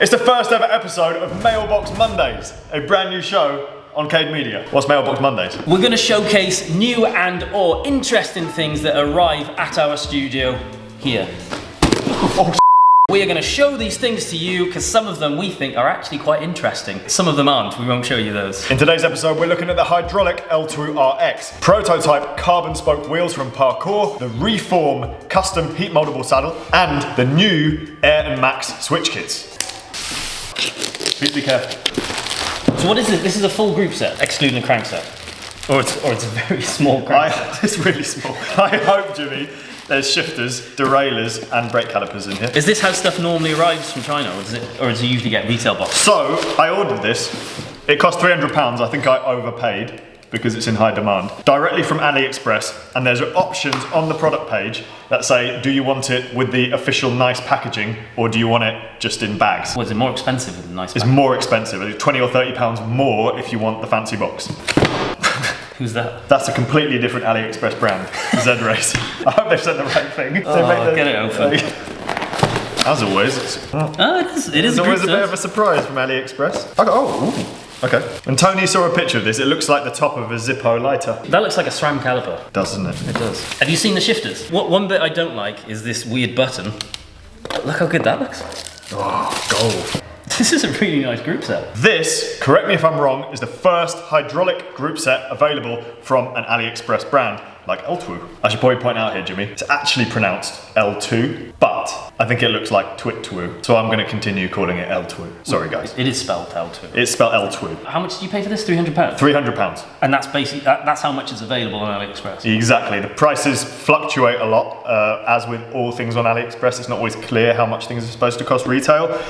It's the first ever episode of Mailbox Mondays, a brand new show on CADE Media. What's Mailbox Mondays? We're going to showcase new and or interesting things that arrive at our studio here. We are going to show these things to you because some of them we think are actually quite interesting. Some of them aren't, we won't show you those. In today's episode, we're looking at the hydraulic LTWOO RX, prototype carbon spoke wheels from Parcours, the Reform custom heat moldable saddle, and the new Air and Max Swytch kits. Please be careful. So what is this? This is a full group set, excluding the crankset. Or it's a very small crankset. It's really small. I hope, Jimmy, there's shifters, derailleurs, and brake calipers in here. Is this how stuff normally arrives from China, or does it usually get retail boxed? So, I ordered this. It cost £300. I think I overpaid because it's in high demand. Directly from AliExpress, and there's options on the product page that say, do you want it with the official nice packaging, or do you want it just in bags? Was it more expensive with the nice It's packaging? more expensive. It's £20 or £30 more if you want the fancy box. Who's that? That's a completely different AliExpress brand, Z-Race. I hope they've said the right thing. Oh, get it open. As always, it is always a bit of a surprise from AliExpress. Okay. When Tony saw a picture of this, it looks like the top of a Zippo lighter. That looks like a SRAM caliper. Doesn't it? It does. Have you seen the shifters? One bit I don't like is this weird button. Look how good that looks. Oh, gold. This is a really nice group set. This, correct me if I'm wrong, is the first hydraulic group set available from an AliExpress brand like LTWOO. I should probably point out here, Jimmy, it's actually pronounced L2, but I think it looks like TWIT-TWOO, so I'm going to continue calling it LTWOO. Sorry, guys. It is spelled L2. It's spelled LTWOO. How much did you pay for this? £300? £300. And that's basically, that's how much is available on AliExpress. Exactly. The prices fluctuate a lot, as with all things on AliExpress. It's not always clear how much things are supposed to cost retail.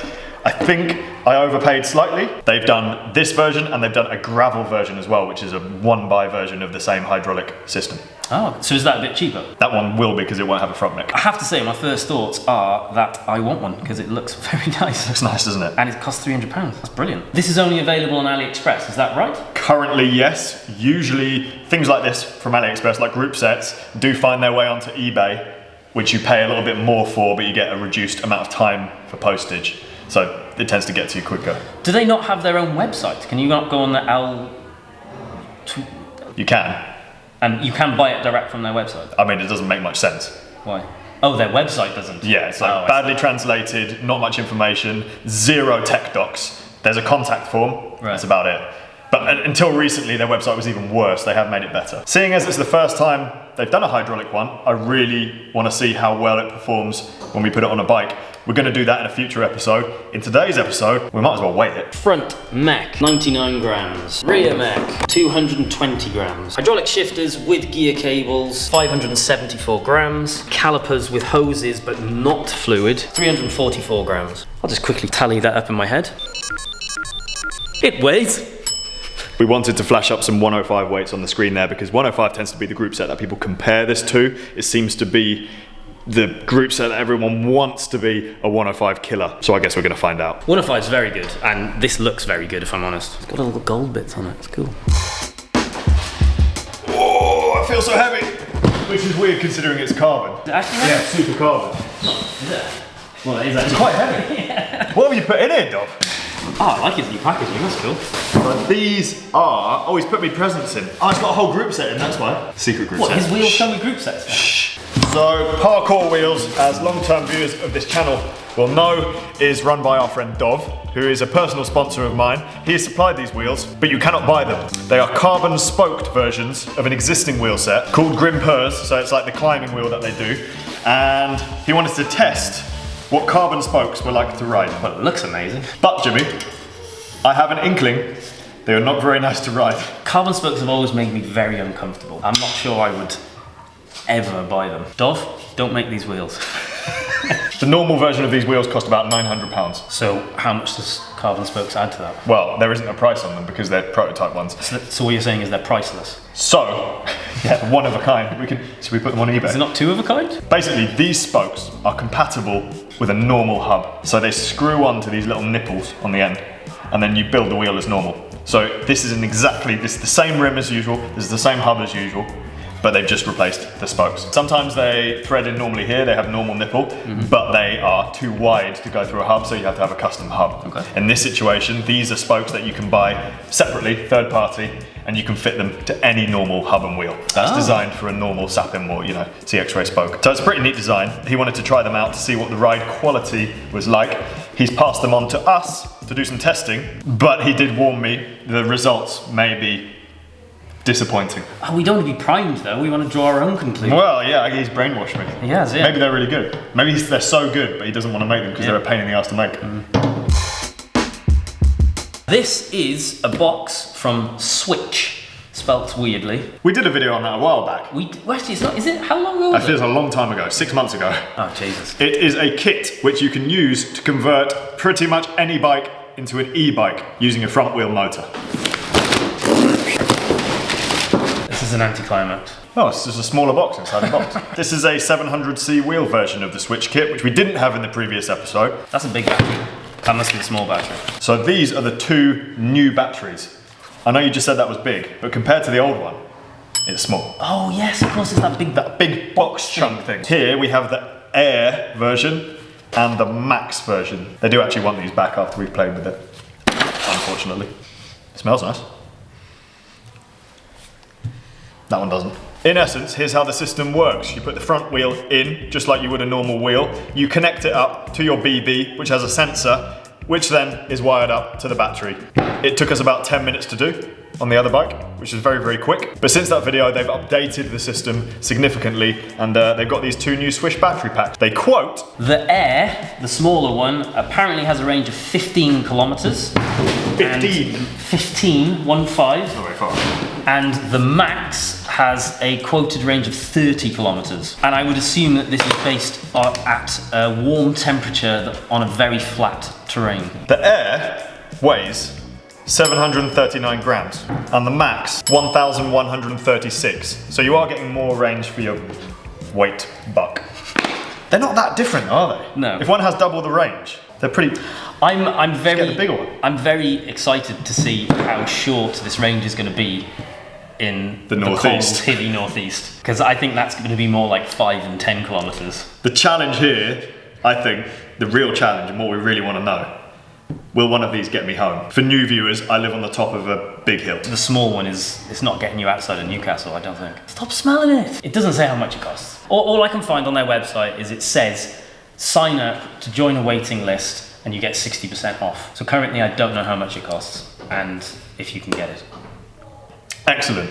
I think I overpaid slightly. They've done this version and they've done a gravel version as well, which is a one-by version of the same hydraulic system. Oh, so is that a bit cheaper? That one will be because it won't have a front neck. I have to say, my first thoughts are that I want one because it looks very nice. It's nice, doesn't it? And it costs £300. That's brilliant. This is only available on AliExpress, is that right? Currently, yes. Usually, things like this from AliExpress, like group sets, do find their way onto eBay, which you pay a little bit more for, but you get a reduced amount of time for postage. So it tends to get to you quicker. Do they not have their own website? Can you not go on the You can. And you can buy it direct from their website? I mean, it doesn't make much sense. Why? Oh, their website doesn't? Yeah, it's like badly translated, not much information, zero tech docs. There's a contact form, right. That's about it. But until recently, their website was even worse. They have made it better. Seeing as it's the first time they've done a hydraulic one, I really want to see how well it performs when we put it on a bike. We're going to do that in a future episode. In today's episode, we might as well weigh it. Front mech, 99 grams. Rear mech, 220 grams. Hydraulic shifters with gear cables, 574 grams. Calipers with hoses but not fluid, 344 grams. I'll just quickly tally that up in my head. It weighs. We wanted to flash up some 105 weights on the screen there because 105 tends to be the group set that people compare this to. It seems to be the group set that everyone wants to be a 105 killer. So I guess we're going to find out. 105 is very good, and this looks very good if I'm honest. It's got all the gold bits on it, it's cool. Oh, I feel so heavy. Which is weird considering it's carbon. Is it actually heavy? Yeah, super carbon. Is it? Well, it is actually. It's quite heavy. Yeah. What have you put in it, Dov? Oh, I like his new packaging, that's cool. But these are, oh, he's put me presents in. Oh, it's got a whole group set in, that's why. Secret group set. What, his wheels come with group sets? Shh. So, Parcours Wheels, as long-term viewers of this channel will know, is run by our friend Dov, who is a personal sponsor of mine. He has supplied these wheels, but you cannot buy them. They are carbon spoked versions of an existing wheel set called Grimpers, so it's like the climbing wheel that they do. And he wanted to test what carbon spokes were like to ride. Well, it looks amazing. But Jimmy, I have an inkling they are not very nice to ride. Carbon spokes have always made me very uncomfortable. I'm not sure I would ever buy them. Dov, don't make these wheels. The normal version of these wheels cost about £900. So how much does carbon spokes add to that? Well, there isn't a price on them because they're prototype ones. So what you're saying is they're priceless? So, yeah, one of a kind. Should we put them on eBay? Is it not two of a kind? Basically, these spokes are compatible with a normal hub. So they screw onto these little nipples on the end, and then you build the wheel as normal. So this is the same rim as usual, this is the same hub as usual, but they've just replaced the spokes. Sometimes they thread in normally here, they have normal nipple, but they are too wide to go through a hub, so you have to have a custom hub. Okay. In this situation, these are spokes that you can buy separately, third party, and you can fit them to any normal hub and wheel. That's designed for a normal Sapim or, you know, CX-Ray spoke. So it's a pretty neat design. He wanted to try them out to see what the ride quality was like. He's passed them on to us to do some testing, but he did warn me the results may be disappointing. Oh, we don't want to be primed though, we want to draw our own conclusion. Well, yeah, he's brainwashed me. He has, yeah. Maybe they're really good. Maybe they're so good, but he doesn't want to make them because they're a pain in the ass to make. This is a box from Swytch, spelt weirdly. We did a video on that a while back. Well, actually, it's not, is it? How long ago was I feel it's a long time ago, 6 months ago. Oh, Jesus. It is a kit which you can use to convert pretty much any bike into an e-bike using a front wheel motor. This is an anticlimax. Oh, it's just a smaller box inside the box. This is a 700C wheel version of the Swytch kit, which we didn't have in the previous episode. That's a big battery. That must be a small battery. So these are the 2 new batteries. I know you just said that was big, but compared to the old one, it's small. Oh yes, of course, it's that big box chunk thing. Here we have the Air version and the Max version. They do actually want these back after we've played with it, unfortunately. It smells nice. That one doesn't. In essence, here's how the system works. You put the front wheel in, just like you would a normal wheel. You connect it up to your BB, which has a sensor, which then is wired up to the battery. It took us about 10 minutes to do on the other bike, which is very, very quick. But since that video, they've updated the system significantly, and they've got these 2 new Swytch battery packs. They quote, the Air, the smaller one, apparently has a range of 15 kilometers. 15? 15, 1-5. Not very far. And the Max has a quoted range of 30 kilometers. And I would assume that this is based at a warm temperature on a very flat terrain. The Air weighs 739 grams, and the Max 1,136. So you are getting more range for your weight buck. They're not that different, are they? No. If one has double the range, they're pretty. I'm very get the bigger one. I'm very excited to see how short this range is going to be in the cold, northeast, hilly northeast, because I think that's going to be more like 5 and 10 kilometers. The challenge here, I think, the real challenge and what we really want to know. Will one of these get me home? For new viewers, I live on the top of a big hill. The small one it's not getting you outside of Newcastle, I don't think. Stop smelling it! It doesn't say how much it costs. All I can find on their website is it says, sign up to join a waiting list and you get 60% off. So currently I don't know how much it costs and if you can get it. Excellent.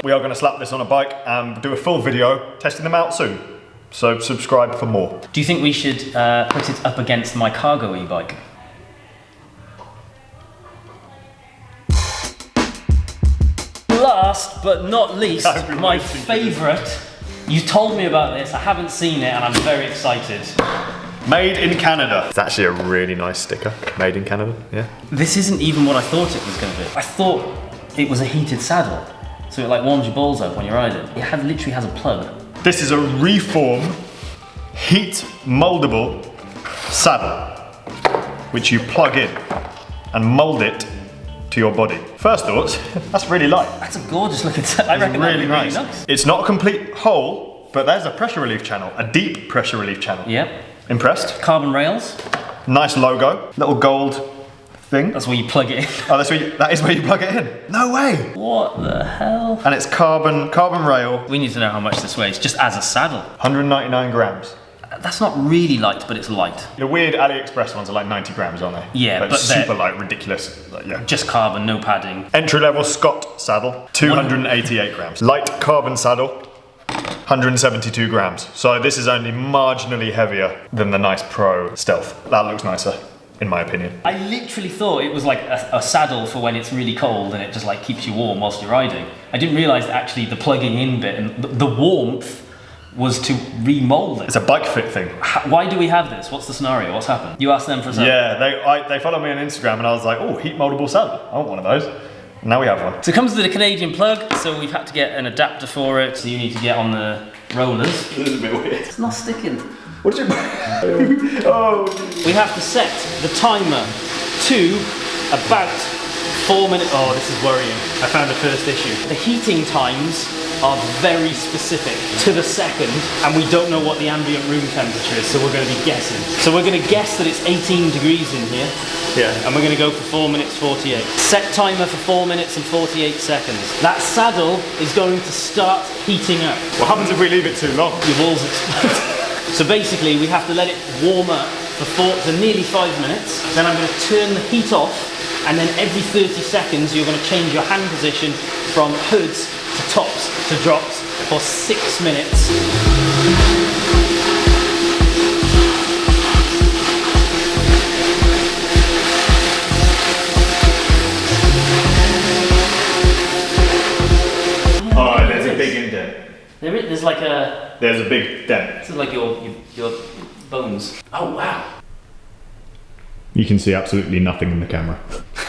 We are going to slap this on a bike and do a full video testing them out soon. So subscribe for more. Do you think we should put it up against my cargo e-bike? Last but not least, my favourite. You told me about this, I haven't seen it and I'm very excited. Made in Canada. It's actually a really nice sticker. Made in Canada, yeah. This isn't even what I thought it was going to be. I thought it was a heated saddle, so it like warms your balls up when you're riding. It literally has a plug. This is a Reform heat moldable saddle, which you plug in and mold it to your body. First thoughts, that's really light. That's a gorgeous looking saddle. I reckon really that'd be nice. really nice. It's not a complete whole, but there's a pressure relief channel, a deep pressure relief channel. Yep. Impressed? Carbon rails. Nice logo, little gold thing. That's where you plug it in. Oh, that is where you plug it in. No way. What the hell? And it's carbon rail. We need to know how much this weighs, just as a saddle. 199 grams. That's not really light, but it's light. The weird AliExpress ones are like 90 grams, aren't they? Yeah, like but super light, ridiculous. Like, yeah. Just carbon, no padding. Entry level Scott saddle, 288 grams. Light carbon saddle, 172 grams. So this is only marginally heavier than the nice Pro Stealth. That looks nicer, in my opinion. I literally thought it was like a saddle for when it's really cold and it just like keeps you warm whilst you're riding. I didn't realise that actually the plugging in bit and the warmth was to remold it. It's a bike fit thing. Why do we have this? What's the scenario? What's happened? You asked them for a saddle? Yeah, they followed me on Instagram and I was like, oh, heat moldable saddle. I want one of those. And now we have one. So it comes with a Canadian plug, so we've had to get an adapter for it. So you need to get on the rollers. This is a bit weird. It's not sticking. What did you... Oh. We have to set the timer to about 4 minutes. Oh, this is worrying. I found the first issue. The heating times are very specific to the second, and we don't know what the ambient room temperature is, so we're going to be guessing. So we're going to guess that it's 18 degrees in here. Yeah. And we're going to go for 4 minutes 48. Set timer for 4 minutes and 48 seconds. That saddle is going to start heating up. What happens if we leave it too long? Your balls explode. So basically we have to let it warm up for nearly 5 minutes. Then I'm going to turn the heat off, and then every 30 seconds you're going to change your hand position from hoods to tops to drops for 6 minutes. Alright, there's a big indent. There's like a... There's a big dent. This is like your bones. Oh wow. You can see absolutely nothing in the camera.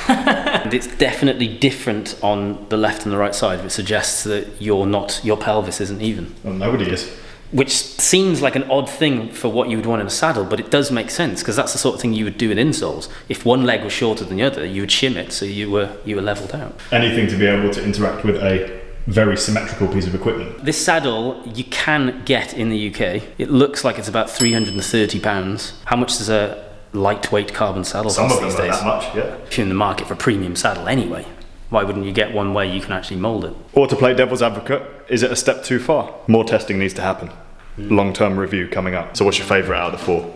And it's definitely different on the left and the right side, which suggests that your pelvis isn't even. Well, nobody is. Which seems like an odd thing for what you would want in a saddle, but it does make sense, because that's the sort of thing you would do in insoles. If one leg was shorter than the other, you would shim it so you were leveled out. Anything to be able to interact with a very symmetrical piece of equipment. This saddle you can get in the UK. It looks like it's about £330. How much does a lightweight carbon saddle Some cost of them these are days? that much, yeah. If you're in the market for a premium saddle anyway, why wouldn't you get one where you can actually mould it? Or to play devil's advocate, is it a step too far? More testing needs to happen. Long-term review coming up. So what's your favourite out of the 4?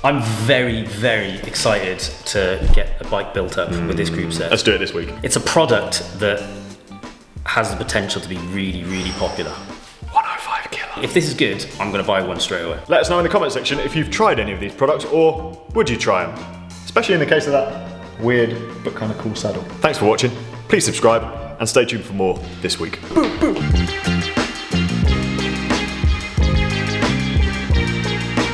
I'm very, very excited to get a bike built up with this group set. Let's do it this week. It's a product that has the potential to be really, really popular. 105 kilo. If this is good, I'm going to buy one straight away. Let us know in the comment section if you've tried any of these products, or would you try them? Especially in the case of that weird but kind of cool saddle. Thanks for watching. Please subscribe and stay tuned for more this week. Boom, boom.